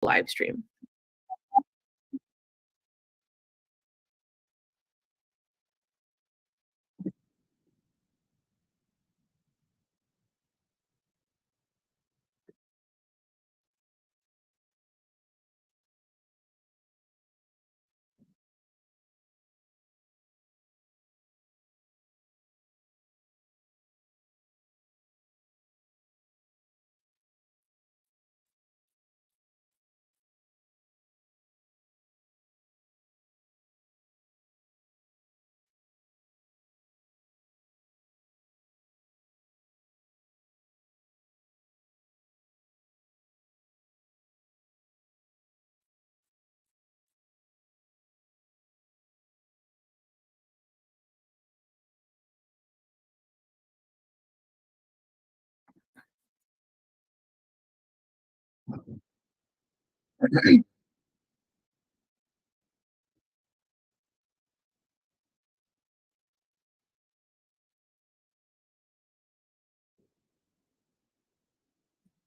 live stream?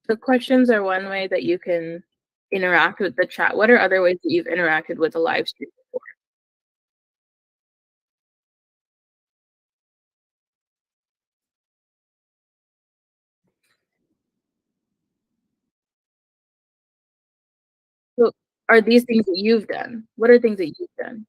So questions are one way that you can interact with the chat. What are other ways that you've interacted with a live stream before? So are these things that you've done? What are things that you've done?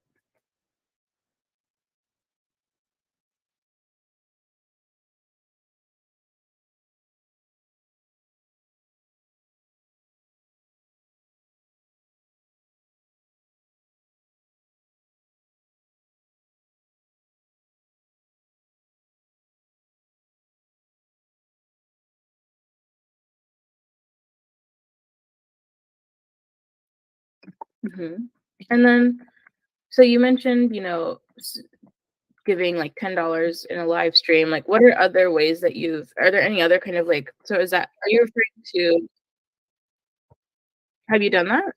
Mhm. And then, so you mentioned, giving like $10 in a live stream. Like, what are other ways that are there any other kind of like, so are you referring to, have you done that?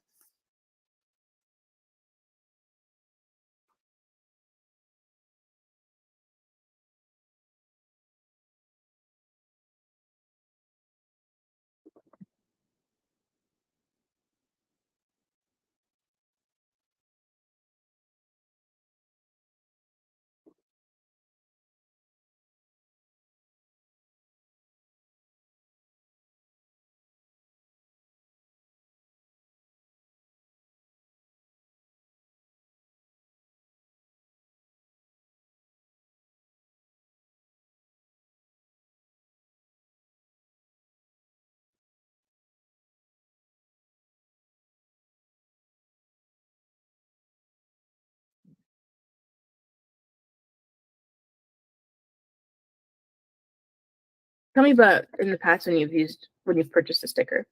Tell me about in the past when you've purchased a sticker.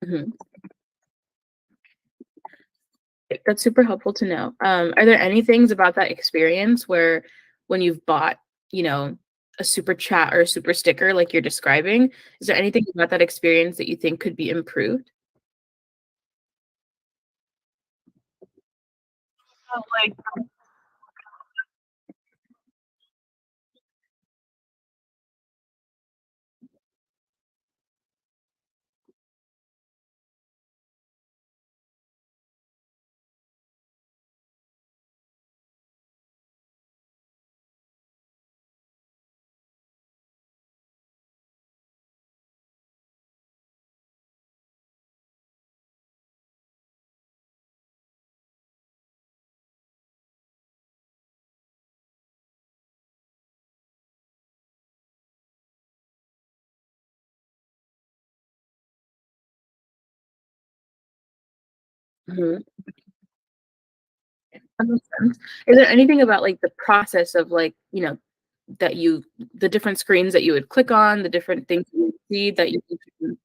Mhm. That's super helpful to know. Are there any things about that experience where when you've bought, you know, a super chat or a super sticker like you're describing, is there anything about that experience that you think could be improved? Oh, like, mhm, that makes sense. Is there anything about, like, the process of, like, that you the different screens that you would click on, the different things you would see that you think could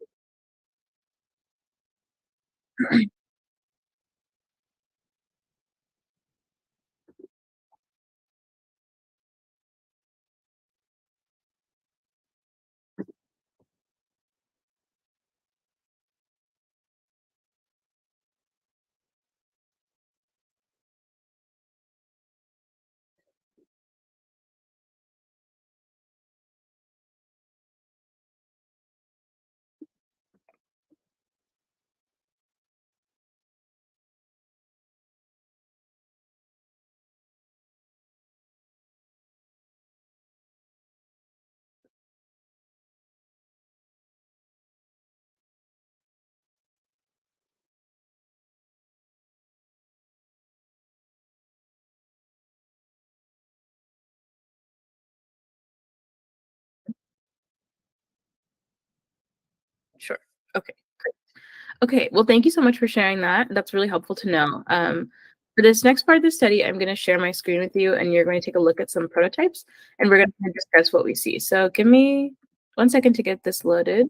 Sure. Okay, great. Okay, well, thank you so much for sharing that. That's really helpful to know. For this next part of the study, I'm going to share my screen with you, and you're going to take a look at some prototypes, and we're going to discuss what we see. So give me 1 second to get this loaded.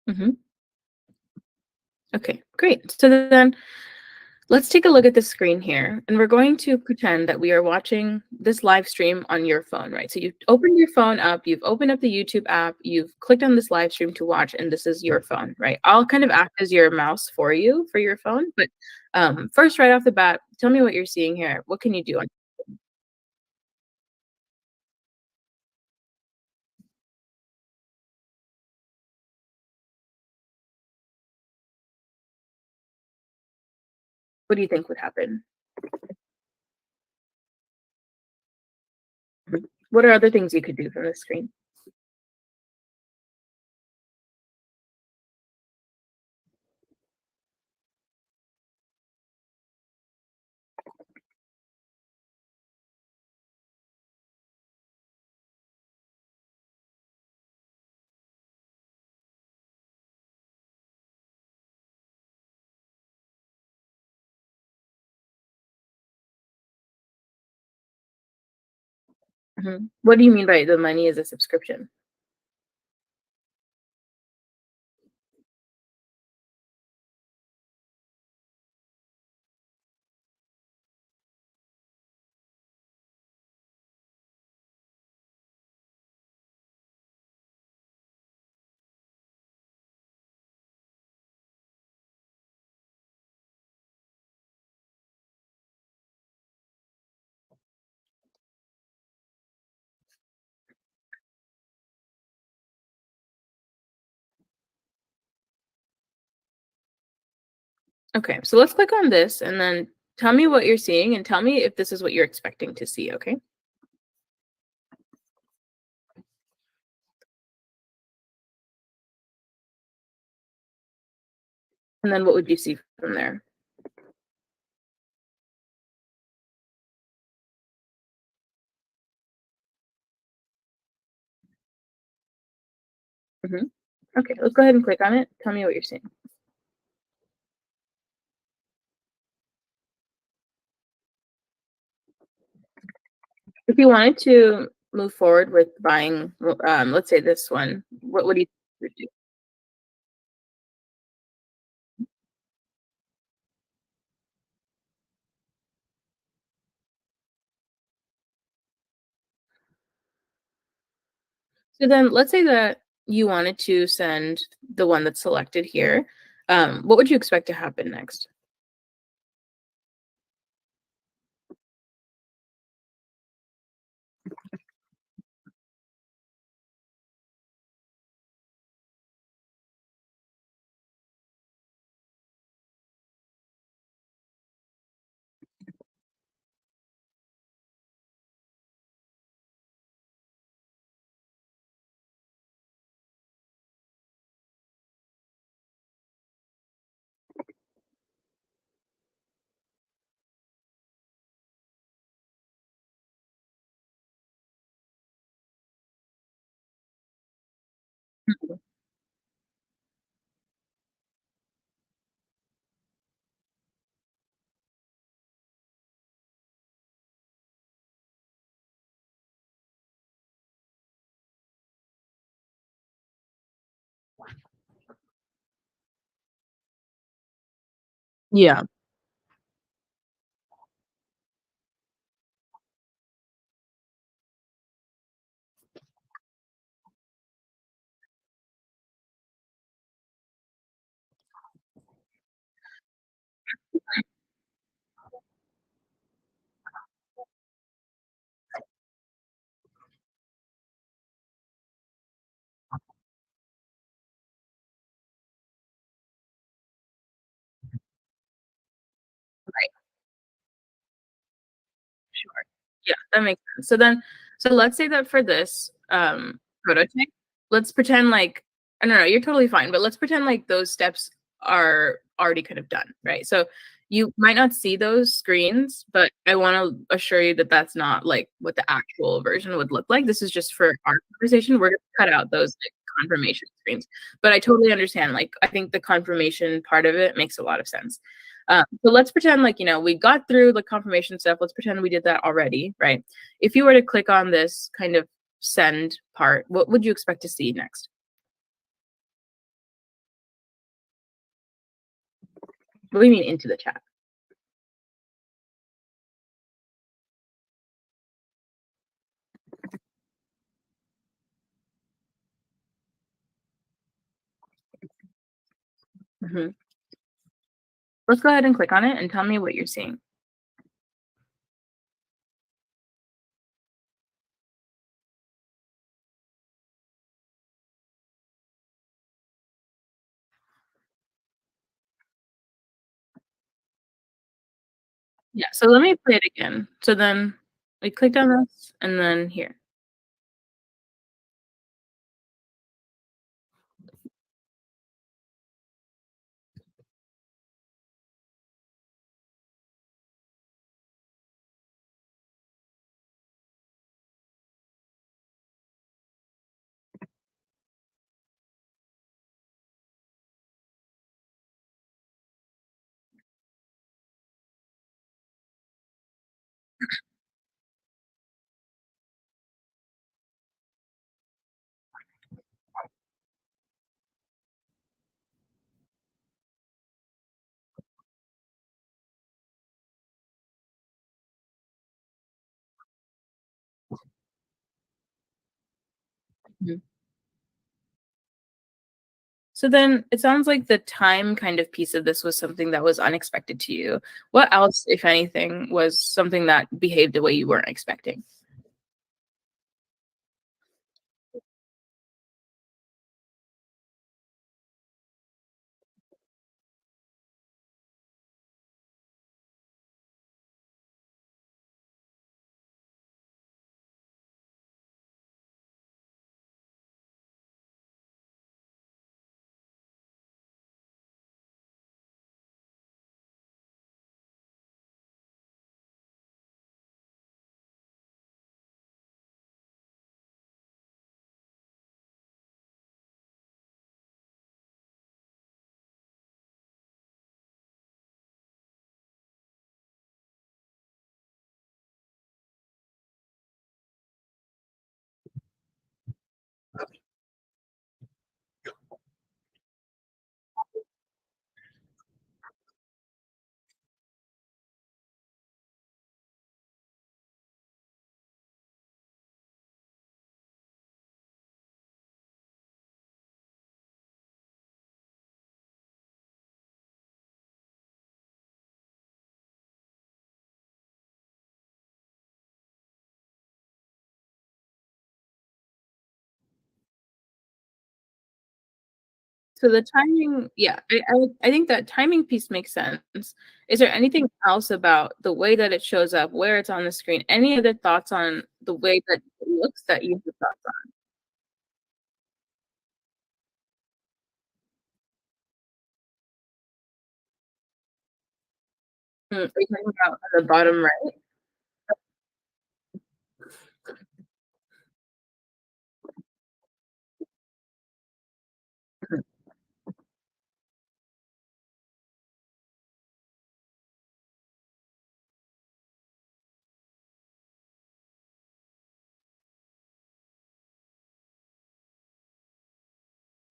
Mhm. Okay, great. So then let's take a look at the screen here, and we're going to pretend that we are watching this live stream on your phone, right? So you've opened your phone up, you've opened up the YouTube app, you've clicked on this live stream to watch, and this is your phone, right? I'll kind of act as your mouse for you for your phone, but first, right off the bat, tell me what you're seeing here. What can you do? What do you think would happen? Mhm. What are other things you could do from the screen? Mhm. What do you mean by the money is a subscription? Okay, so let's click on this and then tell me what you're seeing and tell me if this is what you're expecting to see, okay? And then what would you see from there? Mhm. Okay, let's go ahead and click on it. Tell me what you're seeing. If you wanted to move forward with buying, let's say this one, what do you would do? So then let's say that you wanted to send the one that's selected here. What would you expect to happen next? Mhm. Yeah. Sure. Yeah, that makes sense. So let's say that for this, prototype, let's pretend like no, no, you're totally fine, but let's pretend like those steps are already kind of done, right? So you might not see those screens, but I wanna assure you that that's not, like, what the actual version would look like. This is just for our conversation. We're gonna cut out those, like, confirmation screens. But I totally understand, like, I think the confirmation part of it makes a lot of sense. So let's pretend like, we got through the confirmation stuff. Let's pretend we did that already, right? If you were to click on this kind of send part, what would you expect to see next? What do you mean into the chat? Mhm. Let's go ahead and click on it and tell me what you're seeing. Yeah, so let me play it again. So then we clicked on this and then here. Mhm. So then it sounds like the time kind of piece of this was something that was unexpected to you. What else, if anything, was something that behaved the way you weren't expecting? So the timing, yeah, I think that timing piece makes sense. Is there anything else about the way that it shows up, where it's on the screen? Any other thoughts on the way that it looks that you have thoughts on? Are you talking about on the bottom right? Mhm,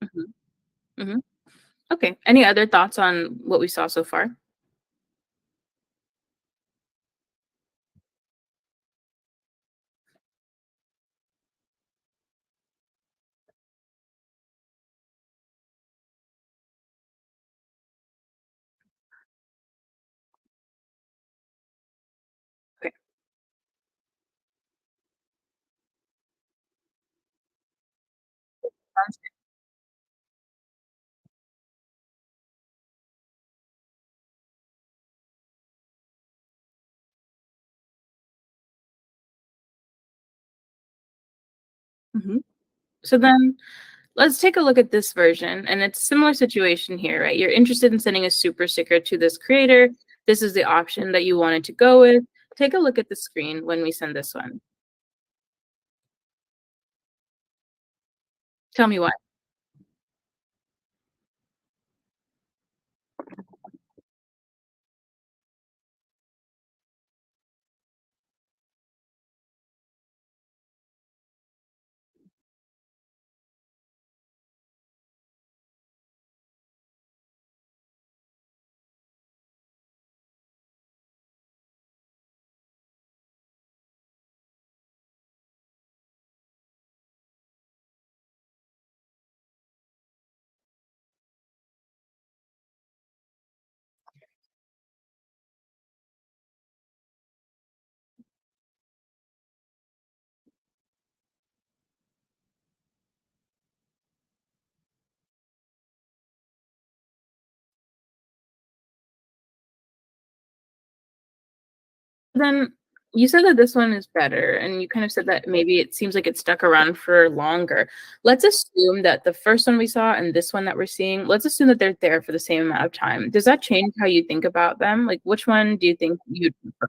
mhm, mhm. Okay. Any other thoughts on what we saw so far? Okay. Sounds Mhm. So then let's take a look at this version, and it's a similar situation here, right? You're interested in sending a super sticker to this creator. This is the option that you wanted to go with. Take a look at the screen when we send this one. Tell me why. Then you said that this one is better, and you kind of said that maybe it seems like it stuck around for longer. Let's assume that the first one we saw and this one that we're seeing, let's assume that they're there for the same amount of time. Does that change how you think about them? Like, which one do you think you'd prefer?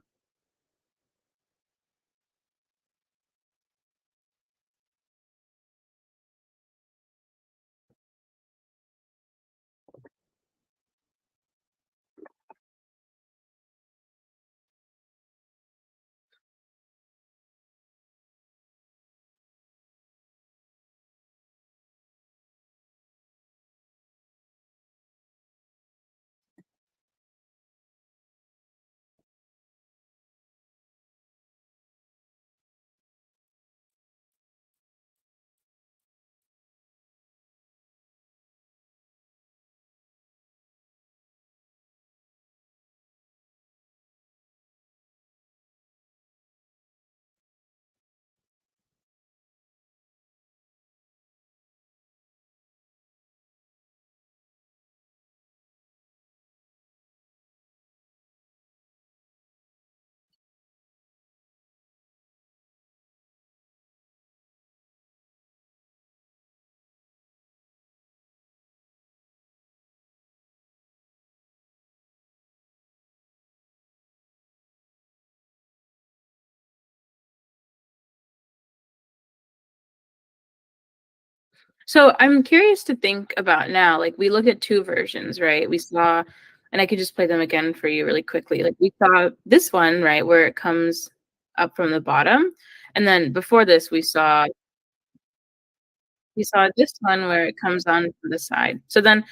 So I'm curious to think about now, like we look at two versions, right? We saw, and I could just play them again for you really quickly. Like we saw this one, right, where it comes up from the bottom. And then before this, we saw this one where it comes on from the side. So then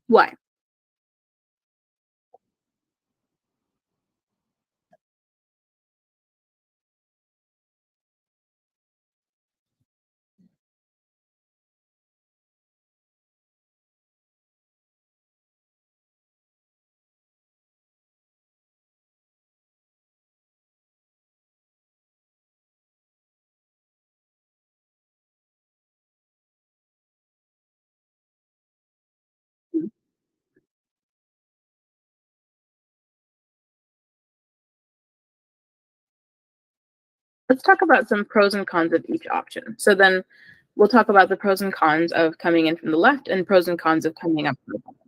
why? Let's talk about some pros and cons of each option. So then we'll talk about the pros and cons of coming in from the left and pros and cons of coming up from the bottom.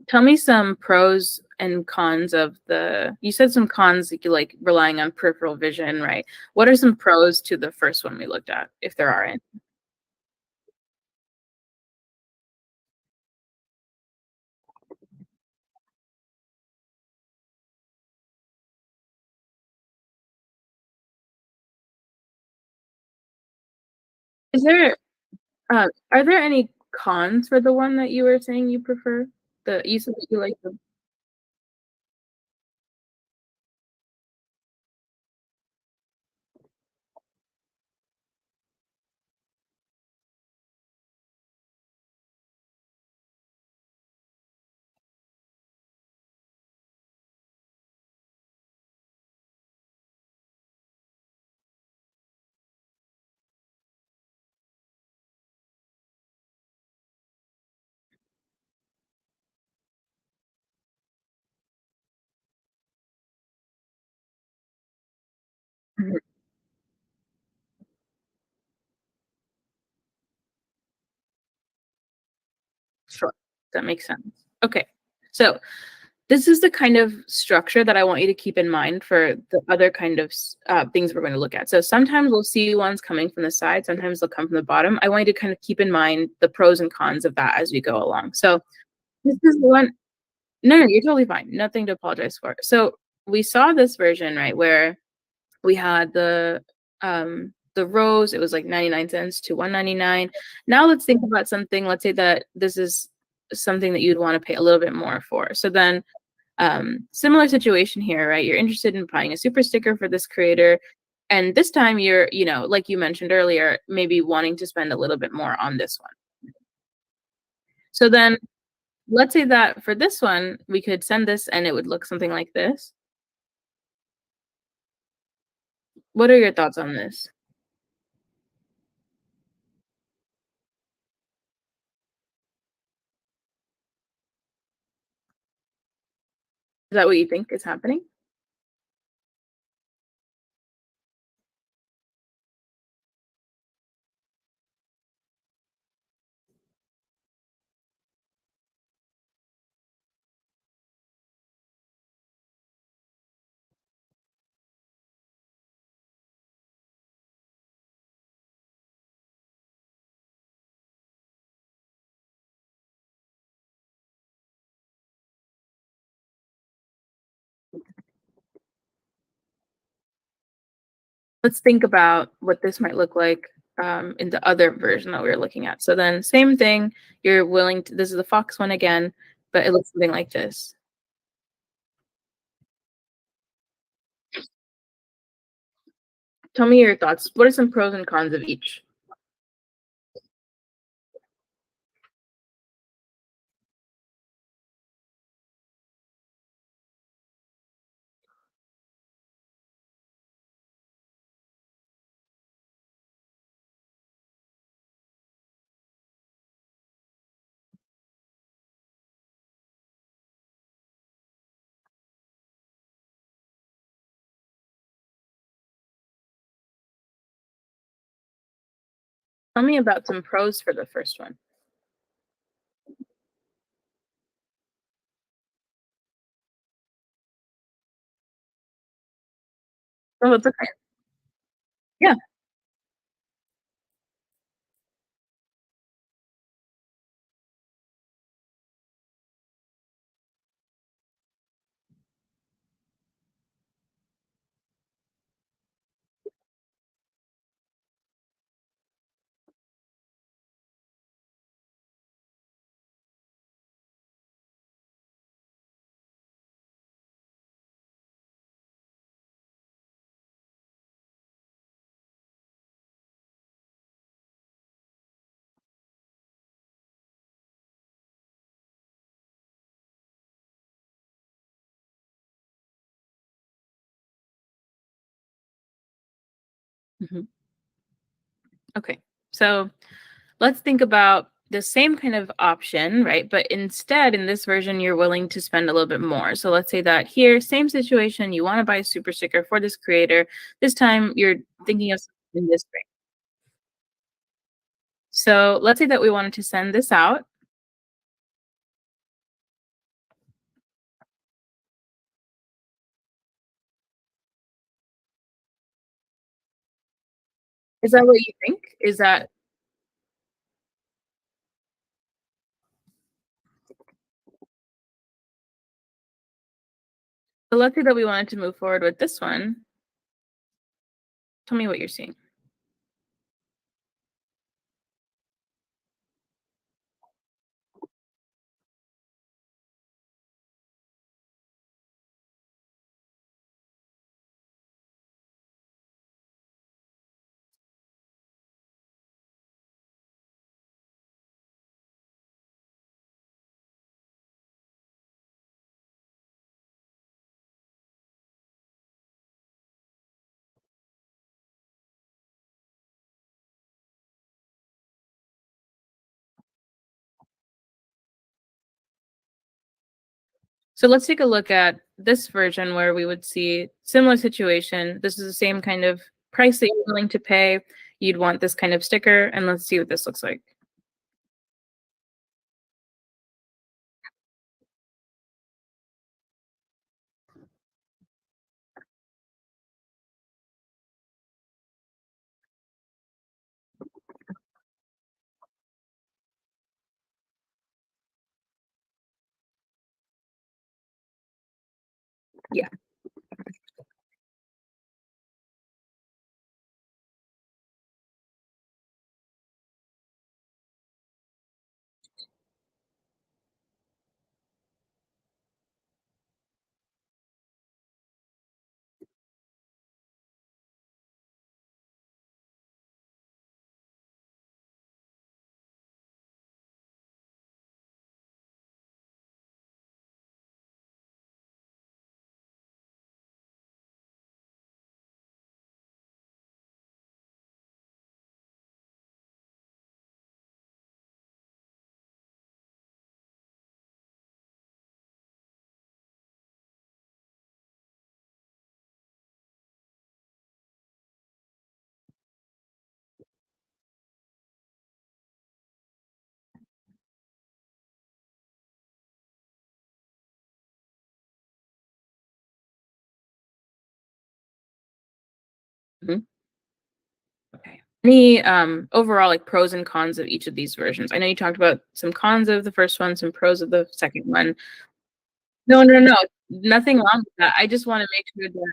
Tell me some pros and cons of the you said some cons, like, you like relying on peripheral vision, right? What are some pros to the first one we looked at, if there are any? Is there are there any cons for the one that you were saying you prefer? The you said that you like the Mhm, sure, that makes sense. Okay, so this is the kind of structure that I want you to keep in mind for the other kind of things we're going to look at. So sometimes we'll see ones coming from the side, sometimes they'll come from the bottom. I want you to kind of keep in mind the pros and cons of that as we go along. So this is the one. No, no, you're totally fine. Nothing to apologize for. So we saw this version, right, where we had the rose, it was like 99 cents to 199. Now let's think about something. Let's say that this is something that you'd want to pay a little bit more for. So then similar situation here, right? You're interested in buying a super sticker for this creator. And this time you're, like you mentioned earlier, maybe wanting to spend a little bit more on this one. So then let's say that for this one, we could send this and it would look something like this. What are your thoughts on this? Is that what you think is happening? Let's think about what this might look like in the other version that we were looking at. So then, same thing. You're willing to. This is the Fox one again, but it looks something like this. Tell me your thoughts. What are some pros and cons of each? Tell me about some pros for the first one. Oh, that's okay. Yeah. Mhm. Okay. So let's think about the same kind of option, right? But instead, in this version, you're willing to spend a little bit more. So let's say that here, same situation, you want to buy a super sticker for this creator. This time, you're thinking of something in this range. So let's say that we wanted to send this out. Is that what you think? Is that so let's say that we wanted to move forward with this one. Tell me what you're seeing. So let's take a look at this version where we would see similar situation. This is the same kind of price that you're willing to pay. You'd want this kind of sticker, and let's see what this looks like. Yeah. Mhm. Okay. Any overall like pros and cons of each of these versions? I know you talked about some cons of the first one, some pros of the second one. No, no, no, nothing wrong with that. I just want to make sure that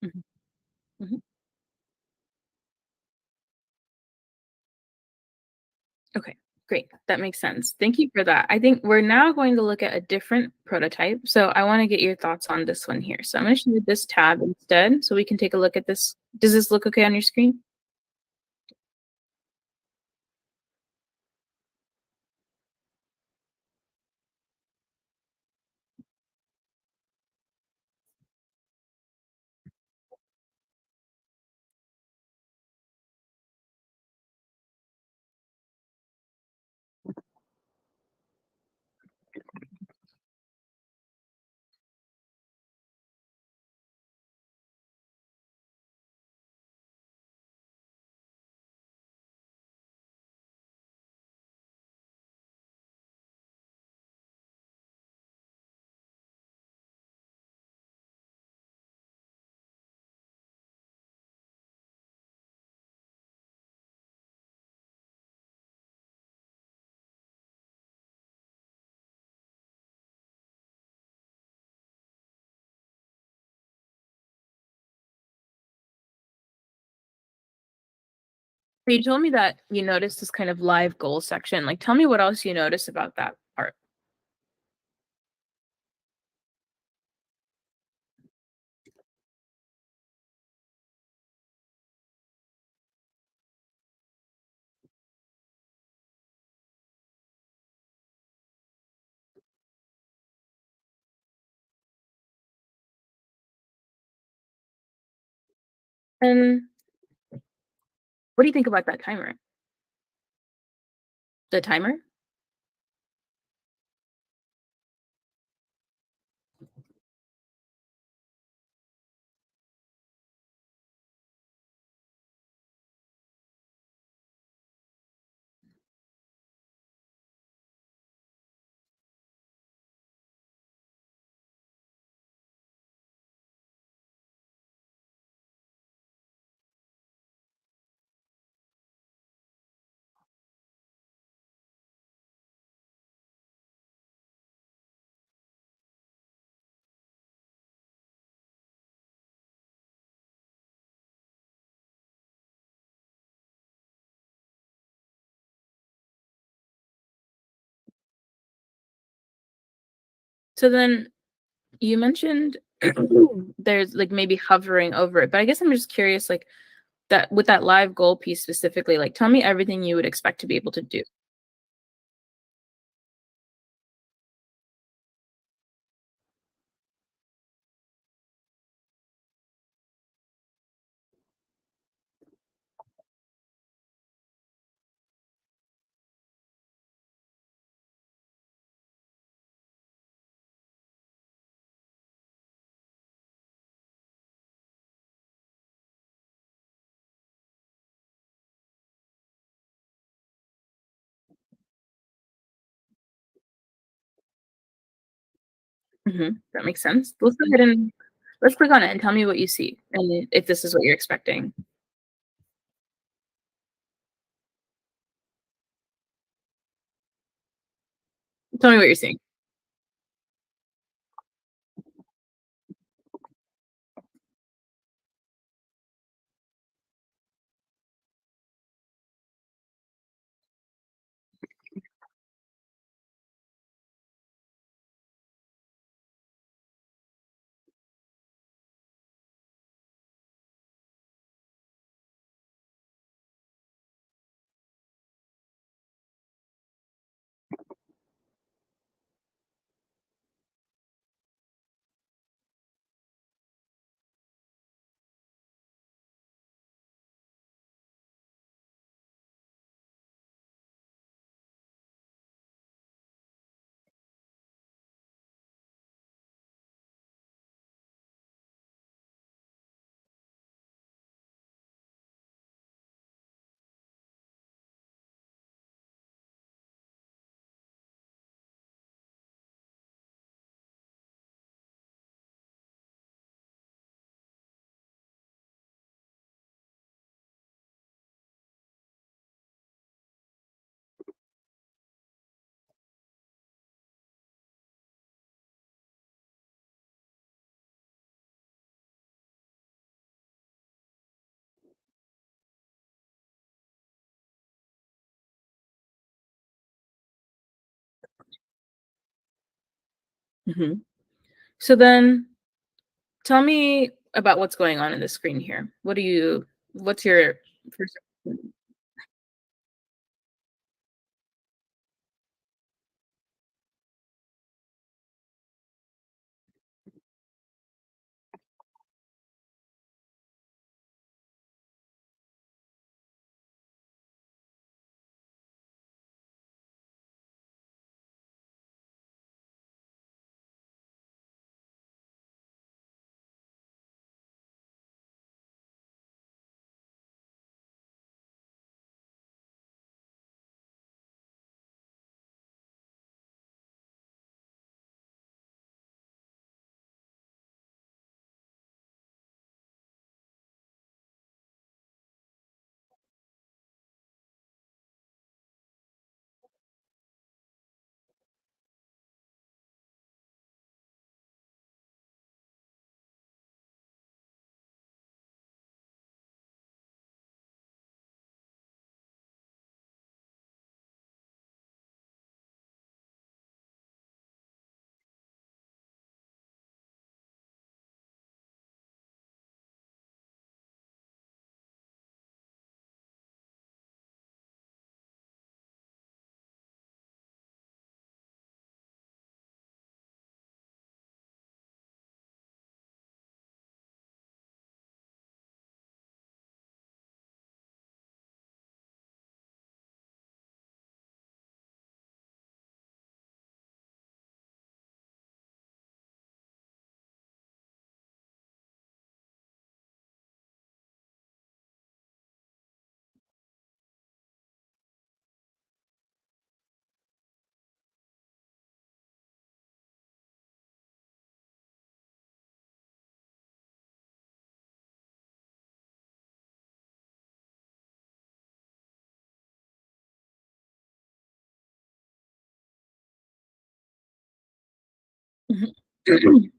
Mhm, mhm. Okay, great. That makes sense. Thank you for that. I think we're now going to look at a different prototype. So I want to get your thoughts on this one here. So I'm going to show you this tab instead so we can take a look at this. Does this look okay on your screen? So you told me that you noticed this kind of live goal section. Like, tell me what else you notice about that part. And what do you think about that timer? The timer? So then you mentioned there's like maybe hovering over it, but I guess I'm just curious, like that with that live goal piece specifically, like tell me everything you would expect to be able to do. That makes sense. Let's go ahead and let's click on it and tell me what you see and if this is what you're expecting. Tell me what you're seeing. Mhm. So then tell me about what's going on in the screen here. What's your first Mhm.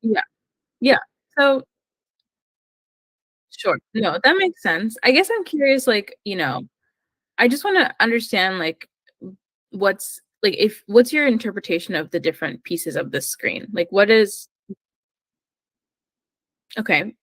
Yeah, yeah. So sure. No, that makes sense. I guess I'm curious, like, I just wanna understand, like, what's your interpretation of the different pieces of the screen? Like, what is okay.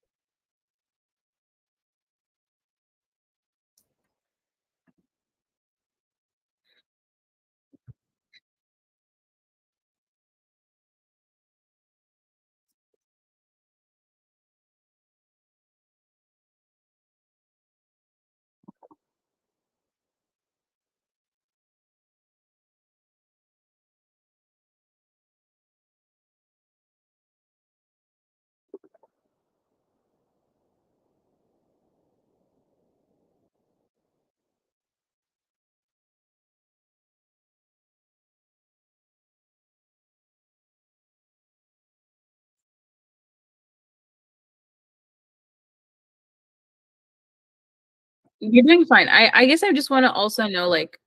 You're doing fine. I guess I just wanna also know, like,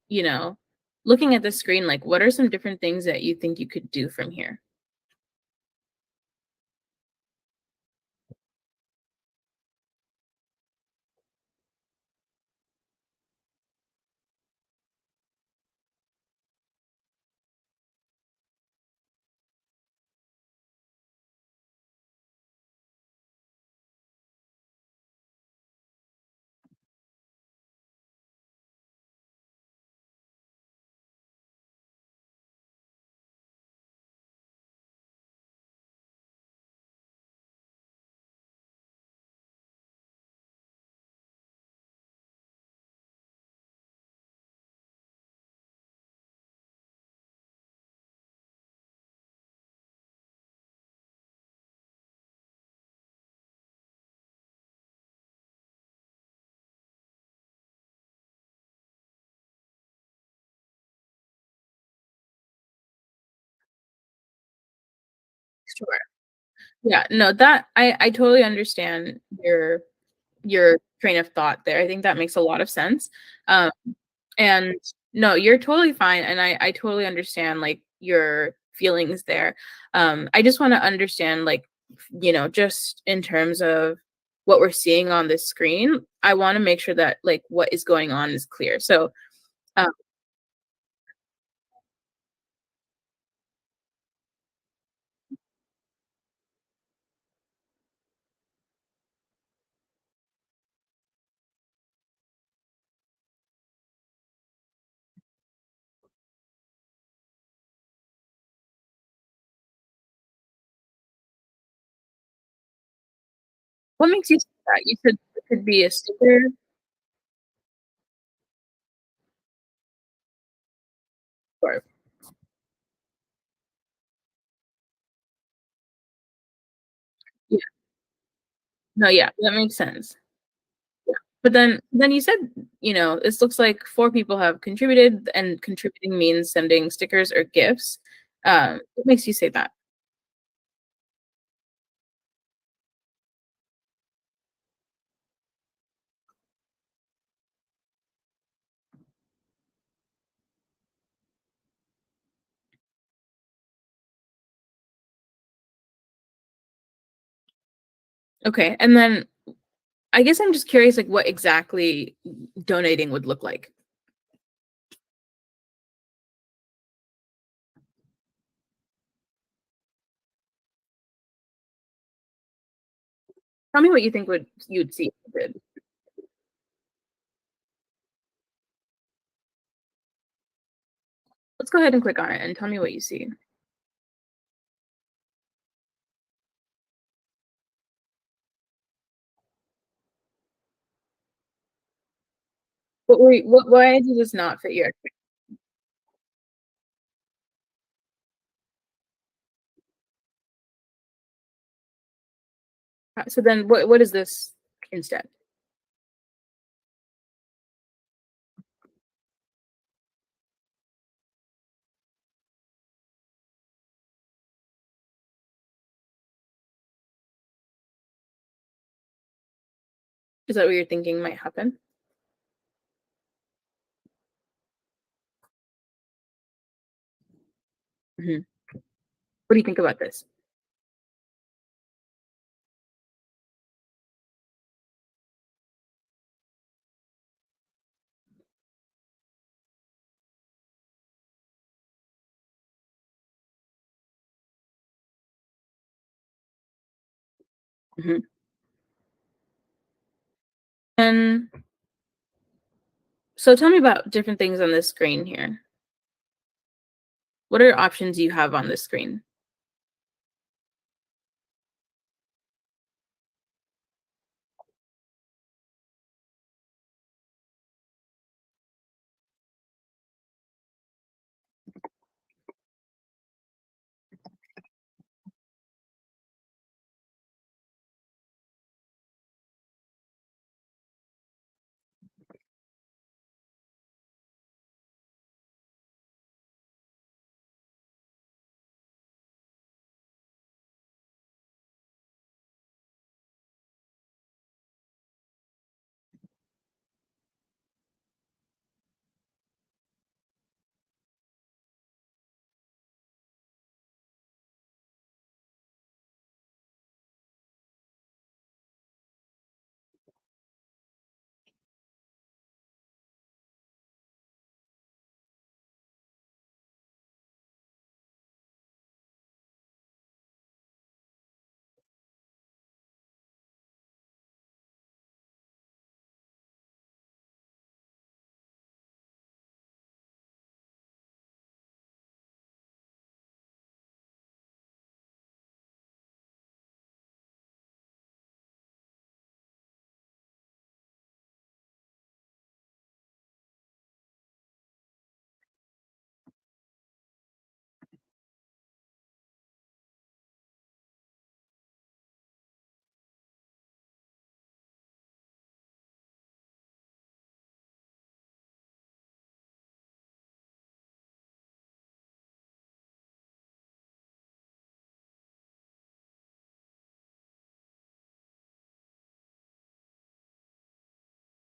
looking at the screen, like, what are some different things that you think you could do from here? Sure. Yeah, no, that I totally understand your train of thought there. I think that makes a lot of sense. Um, and no, you're totally fine, and I totally understand, like, your feelings there. I just wanna understand, like, just in terms of what we're seeing on the screen, I wanna make sure that, like, what is going on is clear. So, um, what makes you say that? You said it could be a sticker or yeah. No, yeah, that makes sense. Yeah. But then you said, this looks like 4 people have contributed, and contributing means sending stickers or gifts. What makes you say that? Okay, and then I guess I'm just curious, like, what exactly donating would look like. Tell me what you think you'd see if you did. Let's go ahead and click on it and tell me what you see. Why does this not fit your so then what is this instead? Is that what you're thinking might happen? Mhm. What do you think about this? Mhm. And so tell me about different things on this screen here. What are options you have on this screen?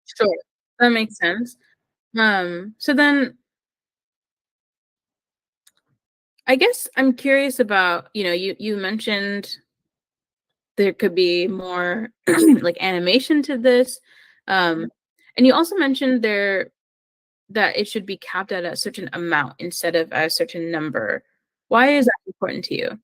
Sure. That makes sense. So then I guess I'm curious about, you mentioned there could be more like animation to this. Um, and you also mentioned there that it should be capped at a certain amount instead of a certain number. Why is that important to you?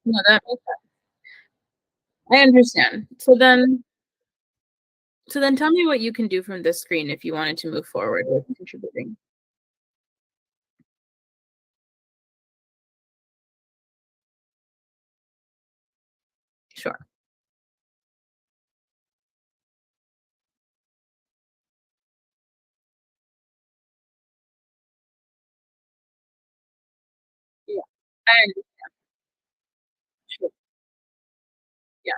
No, that makes I understand. So then tell me what you can do from this screen if you wanted to move forward with contributing. Sure. Yeah. I understand. Sure. Yeah.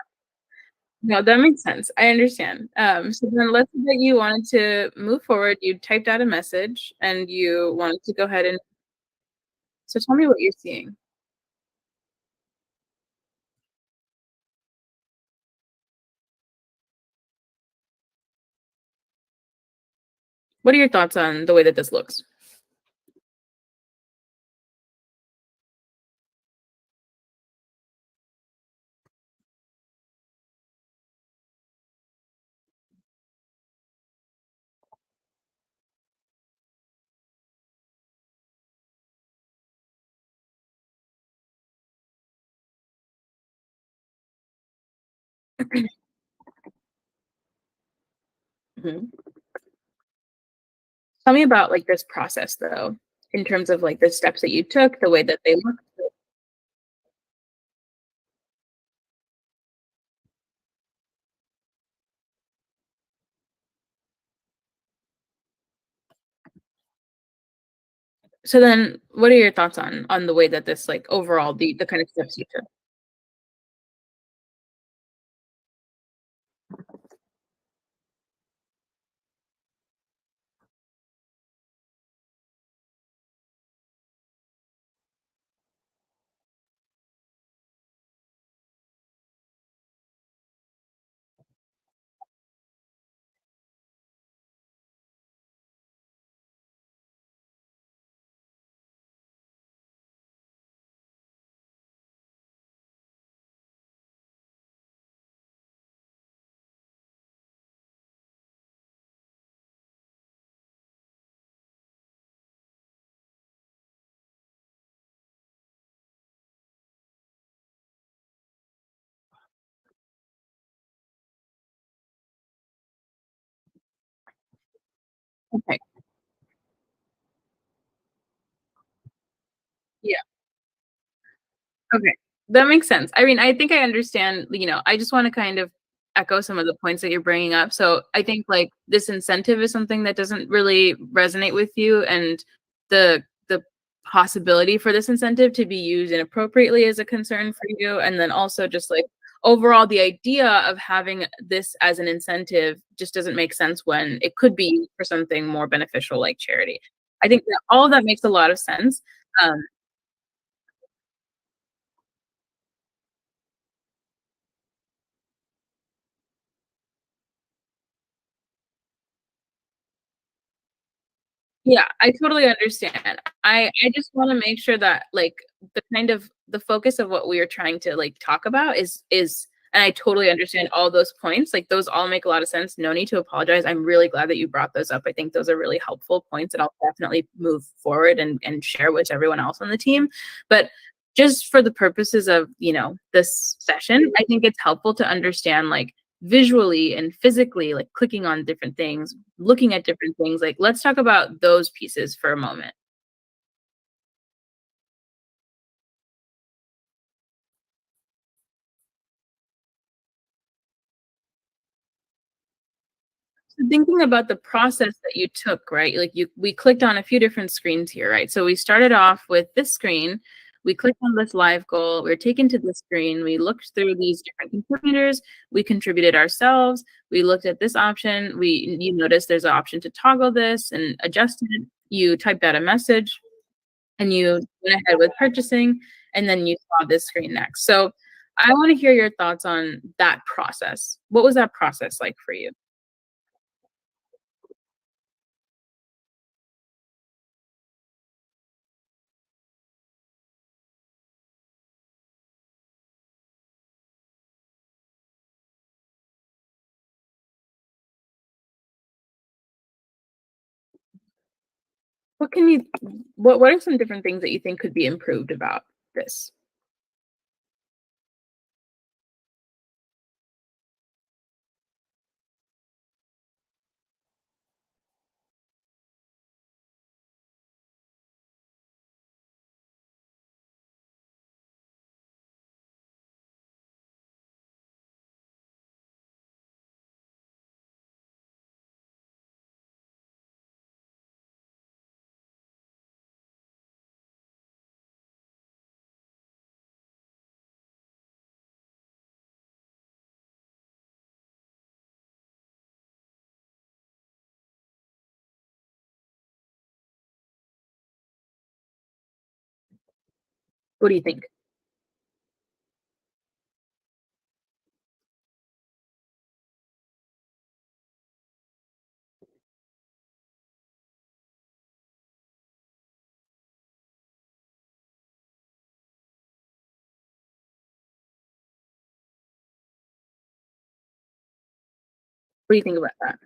No, that makes sense. I understand. So then let's say that you wanted to move forward, you typed out a message and you wanted to go ahead and so tell me what you're seeing. What are your thoughts on the way that this looks? Mhm. Tell me about, like, this process, though, in terms of, like, the steps that you took, the way that they looked. So then what are your thoughts on the way that this, like, overall the kind of steps you took? Okay. Yeah. Okay, that makes sense. I mean, I think I understand, I just wanna kind of echo some of the points that you're bringing up. So, I think, like, this incentive is something that doesn't really resonate with you, and the possibility for this incentive to be used inappropriately is a concern for you, and then also just, like, overall, the idea of having this as an incentive just doesn't make sense when it could be used for something more beneficial like charity. I think that all of that makes a lot of sense. Um Yeah, I totally understand. I just wanna make sure that, like, the focus of what we are trying to, like, talk about is and I totally understand all those points, like, those all make a lot of sense, no need to apologize, I'm really glad that you brought those up, I think those are really helpful points that I'll definitely move forward and share with everyone else on the team, but just for the purposes of, this session, I think it's helpful to understand, like, visually and physically, like clicking on different things, looking at different things, like, let's talk about those pieces for a moment. So thinking about the process that you took, right? Like we clicked on a few different screens here, right? So we started off with this screen, we clicked on this live goal, we were taken to this screen, we looked through these different contributors, we contributed ourselves, we looked at this option, you notice there's an option to toggle this and adjust it. You typed out a message, and you went ahead with purchasing, and then you saw this screen next. So I want to hear your thoughts on that process. What was that process like for you? What can you what are some different things that you think could be improved about this? What do you think? What do you think about that?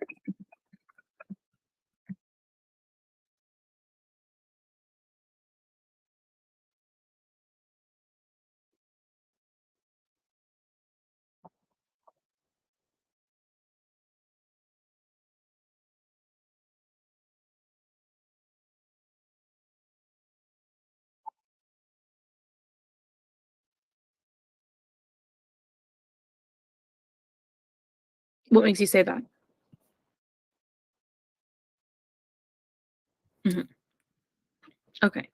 What makes you say that? Mhm. Okay.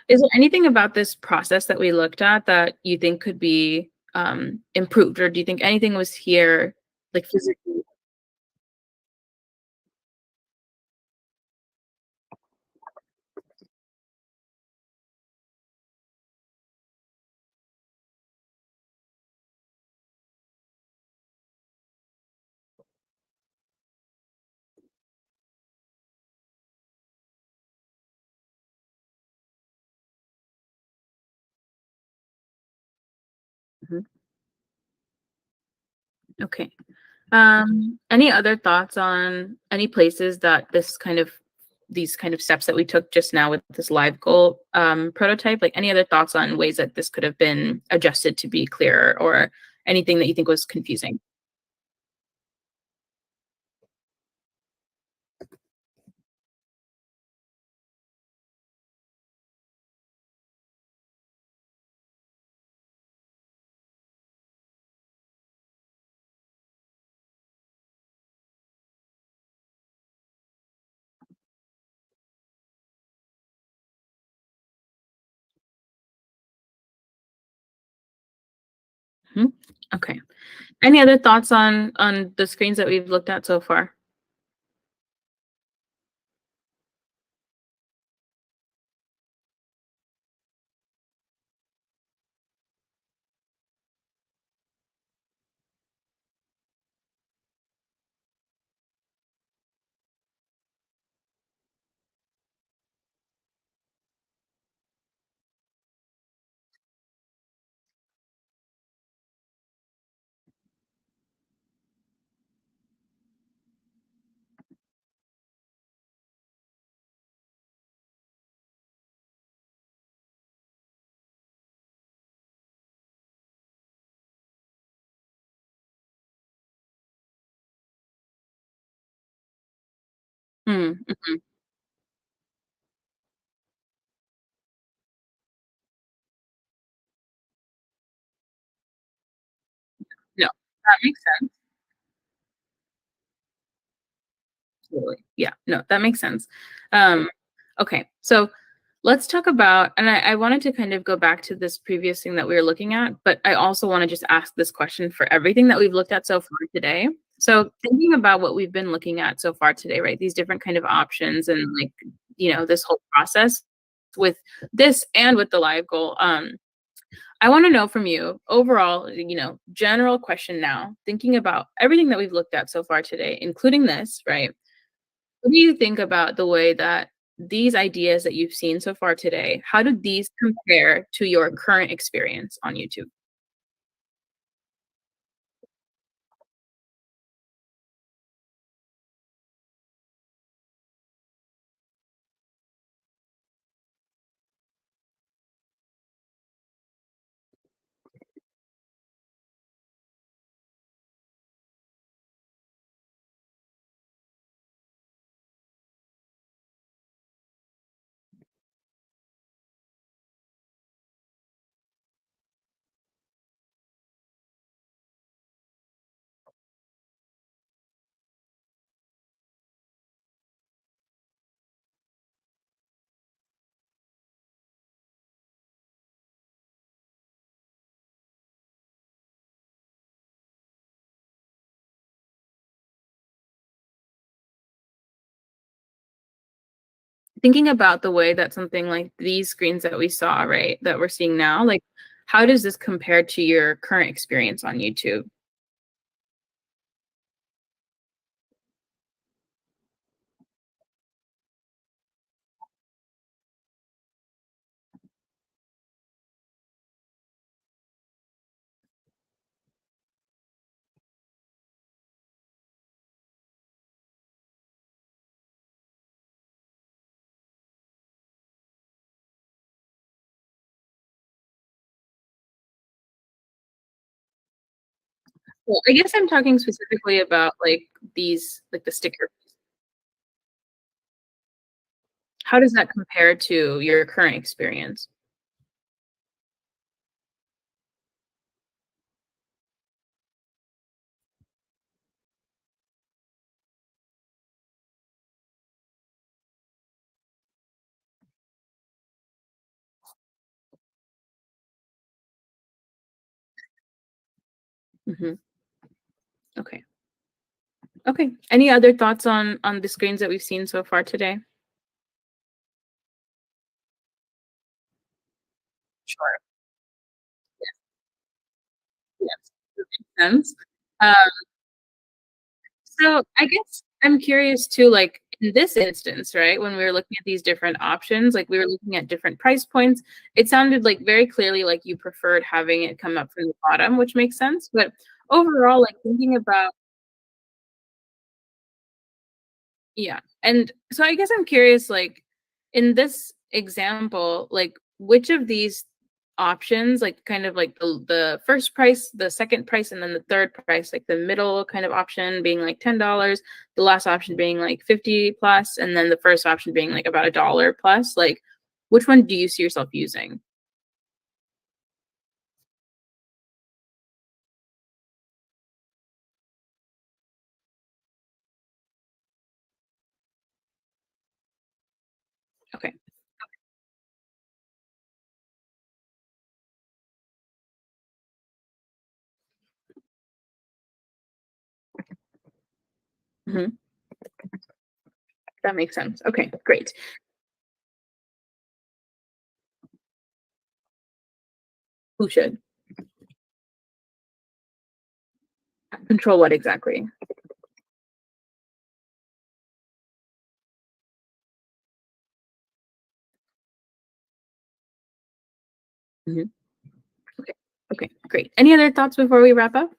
Is there anything about this process that we looked at that you think could be, improved, or do you think anything was here, like, physically? Mhm. Okay. Any other thoughts on any places that these kind of steps that we took just now with this live goal, prototype, like, any other thoughts on ways that this could have been adjusted to be clearer, or anything that you think was confusing? Mhm. Okay. Any other thoughts on the screens that we've looked at so far? Mm, mhm. No, that makes sense. Absolutely. Yeah, no, that makes sense. Okay, so let's talk about, and I wanted to kind of go back to this previous thing that we were looking at, but I also want to just ask this question for everything that we've looked at so far today. So thinking about what we've been looking at so far today, right? These different kind of options and, like, this whole process with this and with the live goal. I want to know from you overall, general question now, thinking about everything that we've looked at so far today, including this, right? What do you think about the way that these ideas that you've seen so far today, how do these compare to your current experience on YouTube? Thinking about the way that something like these screens that we saw, right, that we're seeing now, like, how does this compare to your current experience on YouTube? Well, I guess I'm talking specifically about, like, these like, the sticker. How does that compare to your current experience? Mhm. Okay. Okay. Any other thoughts on the screens that we've seen so far today? Sure. Yes. That makes sense. Um, so I guess I'm curious too, like in this instance, right, when we were looking at these different options, like we were looking at different price points, it sounded like very clearly like you preferred having it come up from the bottom, which makes sense. But overall, like thinking about, yeah. And so I guess I'm curious, like in this example, like which of these options, like kind of like the first price, the second price, and then the third price, like the middle kind of option being like $10, the last option being like 50 plus, and then the first option being like about $1 plus, like which one do you see yourself using? Okay. Mhm. That makes sense. Okay, great. Who should control what exactly? Mhm. Okay. Okay, great. Any other thoughts before we wrap up?